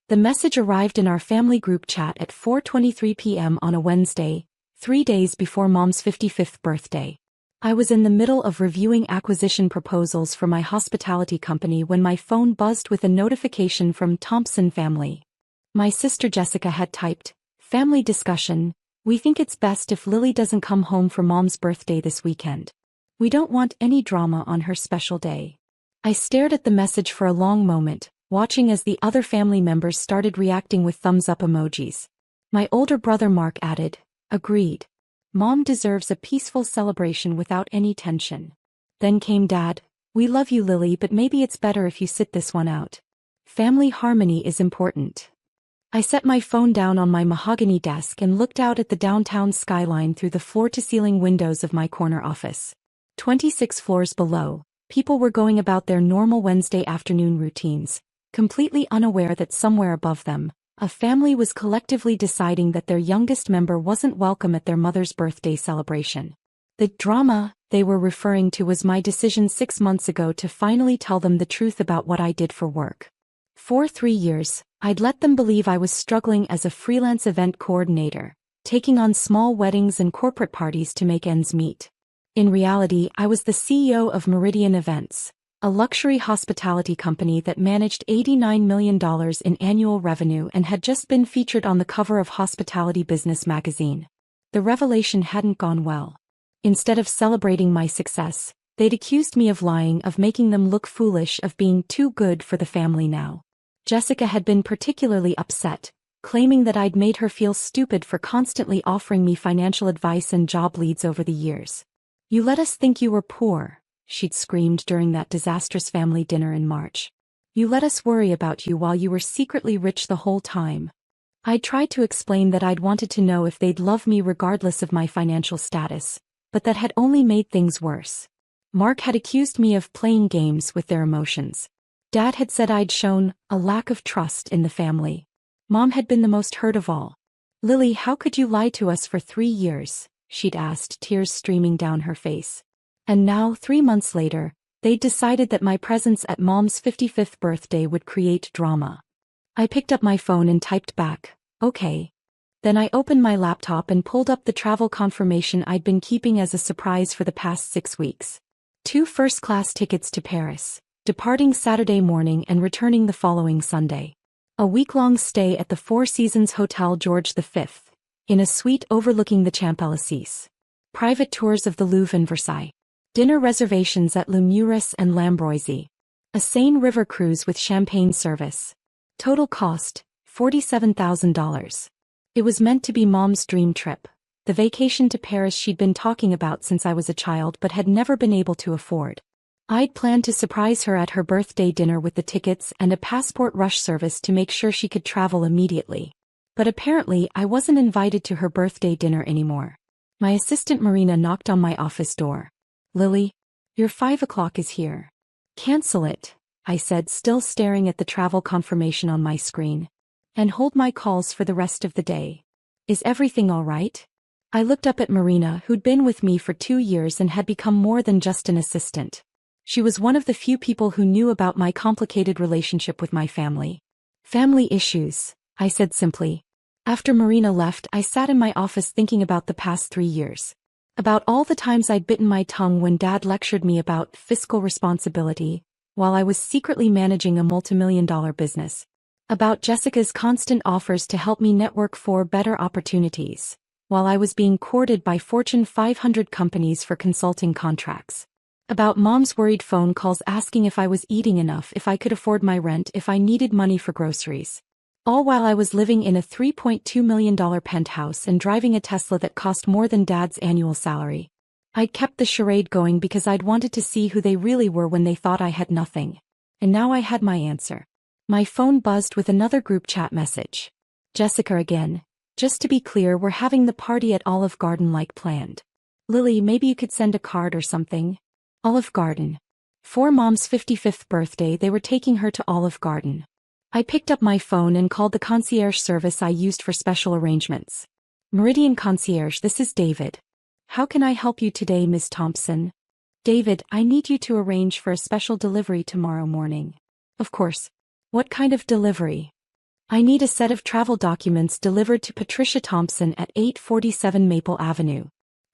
The message arrived in our family group chat at 4:23 p.m. on a Wednesday, 3 days before Mom's 55th birthday. I was in the middle of reviewing acquisition proposals for my hospitality company when my phone buzzed with a notification from Thompson family. My sister Jessica had typed, "Family discussion, we think it's best if Lily doesn't come home for Mom's birthday this weekend. We don't want any drama on her special day." I stared at the message for a long moment, watching as the other family members started reacting with thumbs-up emojis. My older brother Mark added, "Agreed. Mom deserves a peaceful celebration without any tension." Then came Dad, "We love you, Lily, but maybe it's better if you sit this one out. Family harmony is important." I set my phone down on my mahogany desk and looked out at the downtown skyline through the floor-to-ceiling windows of my corner office. 26 floors below, people were going about their normal Wednesday afternoon routines, completely unaware that somewhere above them, a family was collectively deciding that their youngest member wasn't welcome at their mother's birthday celebration. The drama they were referring to was my decision 6 months ago to finally tell them the truth about what I did for work. For 3 years, I'd let them believe I was struggling as a freelance event coordinator, taking on small weddings and corporate parties to make ends meet. In reality, I was the CEO of Meridian Events, a luxury hospitality company that managed $89 million in annual revenue and had just been featured on the cover of Hospitality Business magazine. The revelation hadn't gone well. Instead of celebrating my success, they'd accused me of lying, of making them look foolish, of being too good for the family now. Jessica had been particularly upset, claiming that I'd made her feel stupid for constantly offering me financial advice and job leads over the years. "You let us think you were poor," she'd screamed during that disastrous family dinner in March. "You let us worry about you while you were secretly rich the whole time." I tried to explain that I'd wanted to know if they'd love me regardless of my financial status, but that had only made things worse. Mark had accused me of playing games with their emotions. Dad had said I'd shown a lack of trust in the family. Mom had been the most hurt of all. "Lily, how could you lie to us for 3 years?" she'd asked, tears streaming down her face. And now, 3 months later, they'd decided that my presence at Mom's 55th birthday would create drama. I picked up my phone and typed back, "Okay." Then I opened my laptop and pulled up the travel confirmation I'd been keeping as a surprise for the past 6 weeks. 2 first-class tickets to Paris, departing Saturday morning and returning the following Sunday. A week-long stay at the Four Seasons Hotel George V, in a suite overlooking the Champs-Élysées. Private tours of the Louvre and Versailles. Dinner reservations at Le Muris and Lambroisy. A Seine River cruise with champagne service. Total cost, $47,000. It was meant to be Mom's dream trip, the vacation to Paris she'd been talking about since I was a child but had never been able to afford. I'd planned to surprise her at her birthday dinner with the tickets and a passport rush service to make sure she could travel immediately. But apparently I wasn't invited to her birthday dinner anymore. My assistant Marina knocked on my office door. "Lily, your 5 o'clock is here." "Cancel it," I said, still staring at the travel confirmation on my screen. "And hold my calls for the rest of the day. Is everything all right?" I looked up at Marina, who'd been with me for 2 years and had become more than just an assistant. She was one of the few people who knew about my complicated relationship with my family. "Family issues," I said simply. After Marina left, I sat in my office thinking about the past 3 years. About all the times I'd bitten my tongue when Dad lectured me about fiscal responsibility, while I was secretly managing a multimillion-dollar business. About Jessica's constant offers to help me network for better opportunities, while I was being courted by Fortune 500 companies for consulting contracts. About Mom's worried phone calls asking if I was eating enough, if I could afford my rent, if I needed money for groceries. All while I was living in a $3.2 million penthouse and driving a Tesla that cost more than Dad's annual salary. I'd kept the charade going because I'd wanted to see who they really were when they thought I had nothing. And now I had my answer. My phone buzzed with another group chat message. "Jessica again. Just to be clear, we're having the party at Olive Garden like planned. Lily, maybe you could send a card or something." Olive Garden. For Mom's 55th birthday, they were taking her to Olive Garden. I picked up my phone and called the concierge service I used for special arrangements. "Meridian Concierge, this is David. How can I help you today, Ms. Thompson?" "David, I need you to arrange for a special delivery tomorrow morning." "Of course. What kind of delivery?" I need a set of travel documents delivered to Patricia Thompson at 847 Maple Avenue.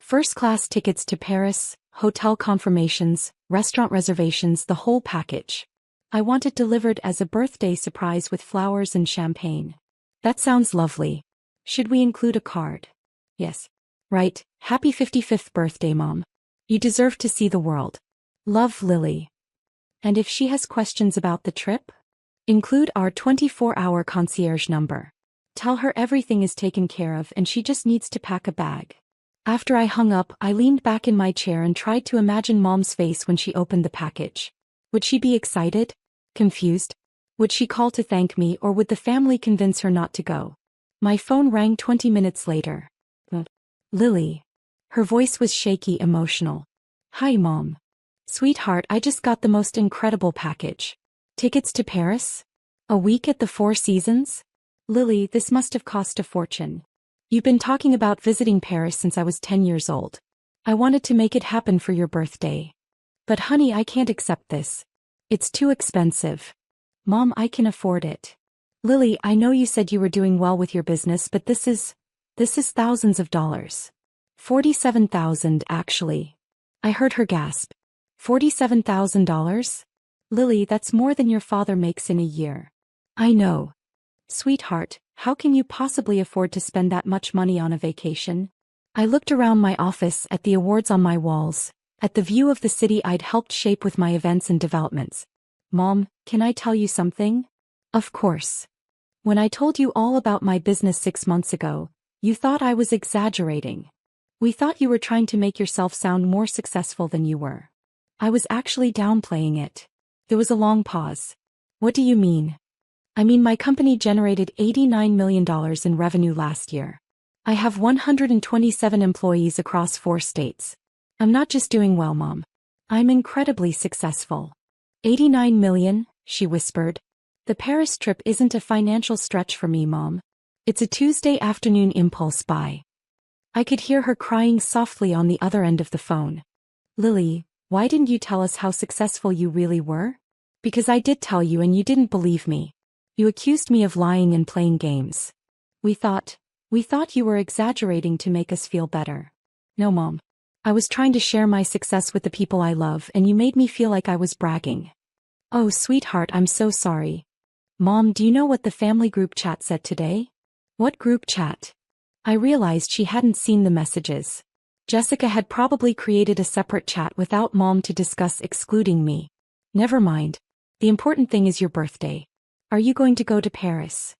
First-class tickets to Paris, hotel confirmations, restaurant reservations, the whole package. I want it delivered as a birthday surprise with flowers and champagne. That sounds lovely. Should we include a card? Yes. Right. Happy 55th birthday, Mom. You deserve to see the world. Love, Lily. And if she has questions about the trip? Include our 24-hour concierge number. Tell her everything is taken care of and she just needs to pack a bag. After I hung up, I leaned back in my chair and tried to imagine Mom's face when she opened the package. Would she be excited? Confused? Would she call to thank me, or would the family convince her not to go? My phone rang 20 minutes later. Lily. Her voice was shaky, emotional. Hi, Mom. Sweetheart, I just got the most incredible package. Tickets to Paris? A week at the Four Seasons? Lily, this must have cost a fortune. You've been talking about visiting Paris since I was 10 years old. I wanted to make it happen for your birthday. But honey, I can't accept this. It's too expensive. Mom, I can afford it. Lily, I know you said you were doing well with your business, but this is thousands of dollars. $47,000 actually. I heard her gasp. $47,000? Lily, that's more than your father makes in a year. I know. Sweetheart, how can you possibly afford to spend that much money on a vacation? I looked around my office, at the awards on my walls, at the view of the city I'd helped shape with my events and developments. Mom, can I tell you something? Of course. When I told you all about my business 6 months ago, you thought I was exaggerating. We thought you were trying to make yourself sound more successful than you were. I was actually downplaying it. There was a long pause. What do you mean? I mean, my company generated $89 million in revenue last year. I have 127 employees across 4 states. I'm not just doing well, Mom. I'm incredibly successful. 89 million, she whispered. The Paris trip isn't a financial stretch for me, Mom. It's a Tuesday afternoon impulse buy. I could hear her crying softly on the other end of the phone. Lily, why didn't you tell us how successful you really were? Because I did tell you and you didn't believe me. You accused me of lying and playing games. We thought you were exaggerating to make us feel better. No, Mom. I was trying to share my success with the people I love and you made me feel like I was bragging. Oh, sweetheart, I'm so sorry. Mom, do you know what the family group chat said today? What group chat? I realized she hadn't seen the messages. Jessica had probably created a separate chat without Mom to discuss excluding me. Never mind. The important thing is your birthday. Are you going to go to Paris?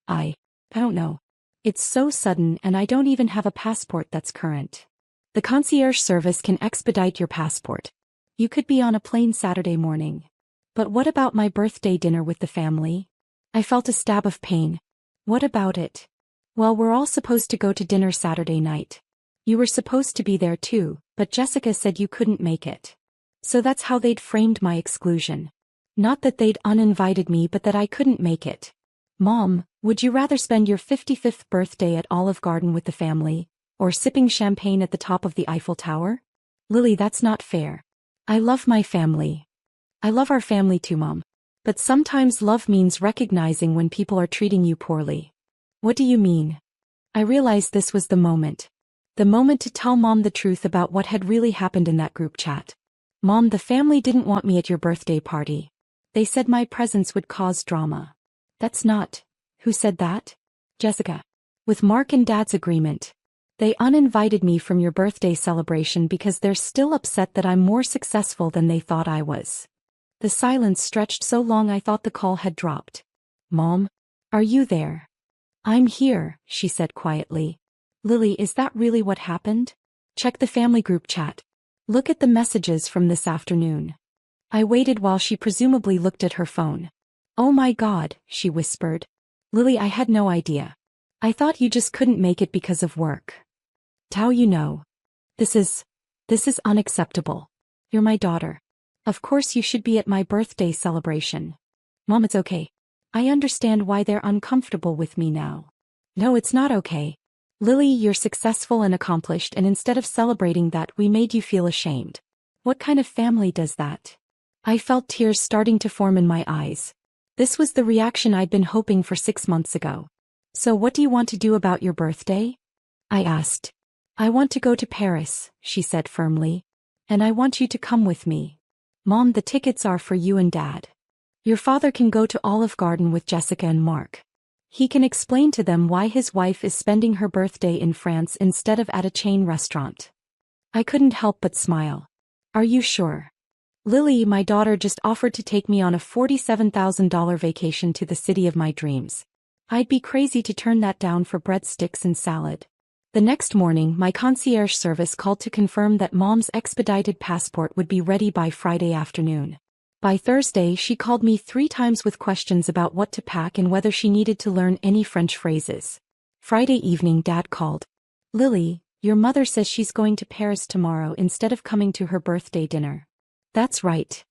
I don't know. It's so sudden and I don't even have a passport that's current. The concierge service can expedite your passport. You could be on a plane Saturday morning. But what about my birthday dinner with the family? I felt a stab of pain. What about it? Well, we're all supposed to go to dinner Saturday night. You were supposed to be there too, but Jessica said you couldn't make it. So that's how they'd framed my exclusion. Not that they'd uninvited me, but that I couldn't make it. Mom, would you rather spend your 55th birthday at Olive Garden with the family, or sipping champagne at the top of the Eiffel Tower? Lily, that's not fair. I love my family. I love our family too, Mom. But sometimes love means recognizing when people are treating you poorly. What do you mean? I realized this was the moment. The moment to tell Mom the truth about what had really happened in that group chat. Mom, the family didn't want me at your birthday party. They said my presence would cause drama. That's not. Who said that? Jessica. With Mark and Dad's agreement. They uninvited me from your birthday celebration because they're still upset that I'm more successful than they thought I was. The silence stretched so long I thought the call had dropped. Mom? Are you there? I'm here, she said quietly. Lily, is that really what happened? Check the family group chat. Look at the messages from this afternoon. I waited while she presumably looked at her phone. Oh my God, she whispered. Lily, I had no idea. I thought you just couldn't make it because of work. Tao, you know. This is unacceptable. You're my daughter. Of course you should be at my birthday celebration. Mom, it's okay. I understand why they're uncomfortable with me now. No, it's not okay. Lily, you're successful and accomplished, and instead of celebrating that, we made you feel ashamed. What kind of family does that? I felt tears starting to form in my eyes. This was the reaction I'd been hoping for 6 months ago. So what do you want to do about your birthday? I asked. I want to go to Paris, she said firmly. And I want you to come with me. Mom, the tickets are for you and Dad. Your father can go to Olive Garden with Jessica and Mark. He can explain to them why his wife is spending her birthday in France instead of at a chain restaurant. I couldn't help but smile. Are you sure? Lily, my daughter, just offered to take me on a $47,000 vacation to the city of my dreams. I'd be crazy to turn that down for breadsticks and salad. The next morning, my concierge service called to confirm that Mom's expedited passport would be ready by Friday afternoon. By Thursday, she called me 3 times with questions about what to pack and whether she needed to learn any French phrases. Friday evening, Dad called. Lily, your mother says she's going to Paris tomorrow instead of coming to her birthday dinner. That's right.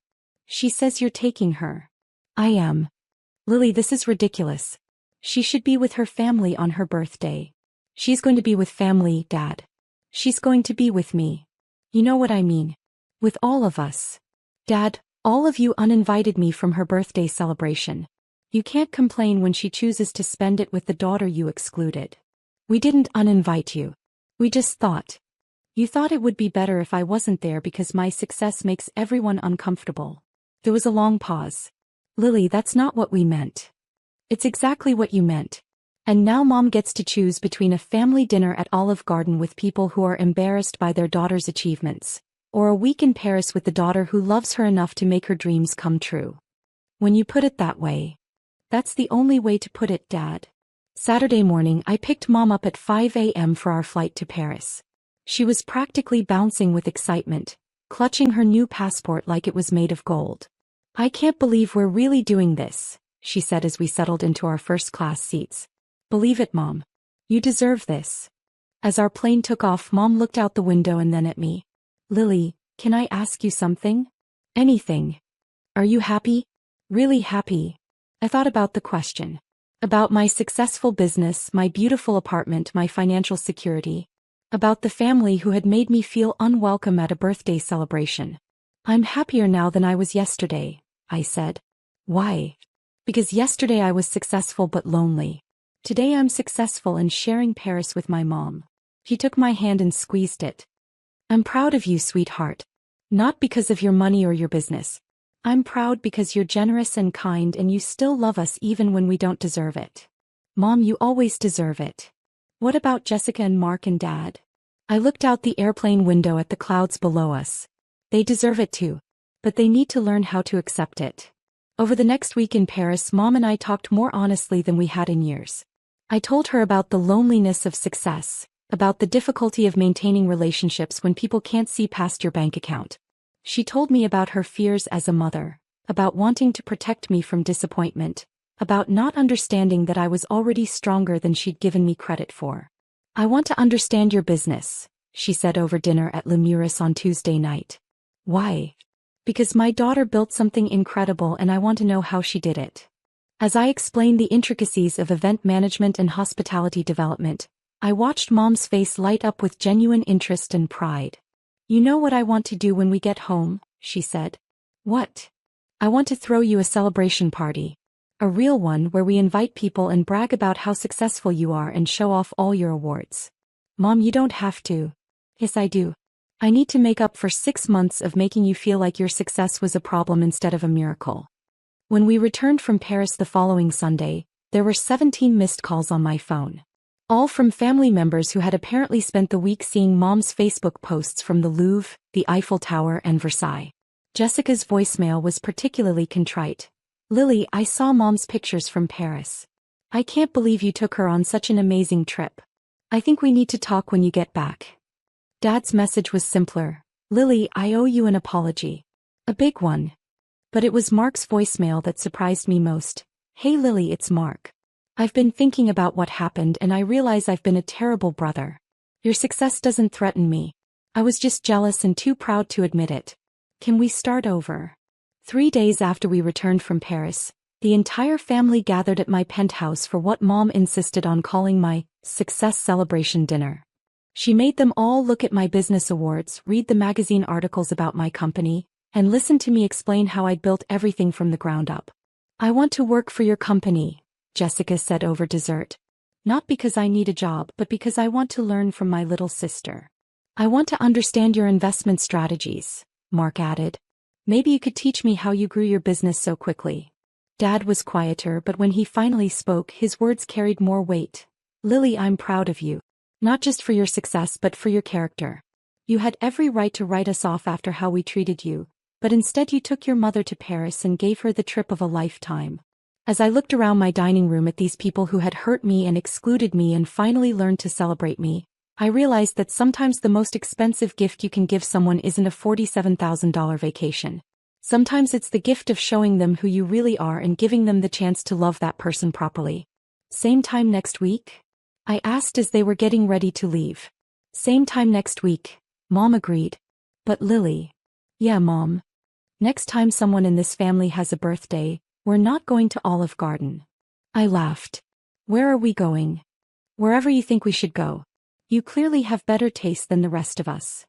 She says you're taking her. I am. Lily, this is ridiculous. She should be with her family on her birthday. She's going to be with family, Dad. She's going to be with me. You know what I mean. With all of us. Dad, all of you uninvited me from her birthday celebration. You can't complain when she chooses to spend it with the daughter you excluded. We didn't uninvite you. We just thought. You thought it would be better if I wasn't there because my success makes everyone uncomfortable. There was a long pause. Lily, that's not what we meant. It's exactly what you meant. And now Mom gets to choose between a family dinner at Olive Garden with people who are embarrassed by their daughter's achievements, or a week in Paris with the daughter who loves her enough to make her dreams come true. When you put it that way. That's the only way to put it, Dad. Saturday morning, I picked Mom up at 5 a.m. for our flight to Paris. She was practically bouncing with excitement, clutching her new passport like it was made of gold. I can't believe we're really doing this, she said as we settled into our first-class seats. Believe it, Mom. You deserve this. As our plane took off, Mom looked out the window and then at me. Lily, can I ask you something? Anything. Are you happy? Really happy? I thought about the question. About my successful business, my beautiful apartment, my financial security. About the family who had made me feel unwelcome at a birthday celebration. I'm happier now than I was yesterday, I said. Why? Because yesterday I was successful but lonely. Today I'm successful and sharing Paris with my mom. He took my hand and squeezed it. I'm proud of you, sweetheart. Not because of your money or your business. I'm proud because you're generous and kind and you still love us even when we don't deserve it. Mom, you always deserve it. What about Jessica and Mark and Dad? I looked out the airplane window at the clouds below us. They deserve it too. But they need to learn how to accept it. Over the next week in Paris, Mom and I talked more honestly than we had in years. I told her about the loneliness of success, about the difficulty of maintaining relationships when people can't see past your bank account. She told me about her fears as a mother, about wanting to protect me from disappointment, about not understanding that I was already stronger than she'd given me credit for. I want to understand your business, she said over dinner at Le Muris on Tuesday night. Why? Because my daughter built something incredible and I want to know how she did it. As I explained the intricacies of event management and hospitality development, I watched Mom's face light up with genuine interest and pride. You know what I want to do when we get home, she said. What? I want to throw you a celebration party. A real one where we invite people and brag about how successful you are and show off all your awards. Mom, you don't have to. Yes, I do. I need to make up for 6 months of making you feel like your success was a problem instead of a miracle. When we returned from Paris the following Sunday, there were 17 missed calls on my phone. All from family members who had apparently spent the week seeing Mom's Facebook posts from the Louvre, the Eiffel Tower, and Versailles. Jessica's voicemail was particularly contrite. Lily, I saw Mom's pictures from Paris. I can't believe you took her on such an amazing trip. I think we need to talk when you get back. Dad's message was simpler. Lily, I owe you an apology. A big one. But it was Mark's voicemail that surprised me most. Hey Lily, it's Mark. I've been thinking about what happened and I realize I've been a terrible brother. Your success doesn't threaten me. I was just jealous and too proud to admit it. Can we start over? 3 days after we returned from Paris, the entire family gathered at my penthouse for what Mom insisted on calling my success celebration dinner. She made them all look at my business awards, read the magazine articles about my company, and listen to me explain how I'd built everything from the ground up. I want to work for your company, Jessica said over dessert. Not because I need a job, but because I want to learn from my little sister. I want to understand your investment strategies, Mark added. Maybe you could teach me how you grew your business so quickly. Dad was quieter, but when he finally spoke, his words carried more weight. Lily, I'm proud of you. Not just for your success, but for your character. You had every right to write us off after how we treated you, but instead you took your mother to Paris and gave her the trip of a lifetime. As I looked around my dining room at these people who had hurt me and excluded me and finally learned to celebrate me, I realized that sometimes the most expensive gift you can give someone isn't a $47,000 vacation. Sometimes it's the gift of showing them who you really are and giving them the chance to love that person properly. Same time next week? I asked as they were getting ready to leave. Same time next week, Mom agreed. But Lily. Yeah, Mom. Next time someone in this family has a birthday, we're not going to Olive Garden. I laughed. Where are we going? Wherever you think we should go. You clearly have better taste than the rest of us.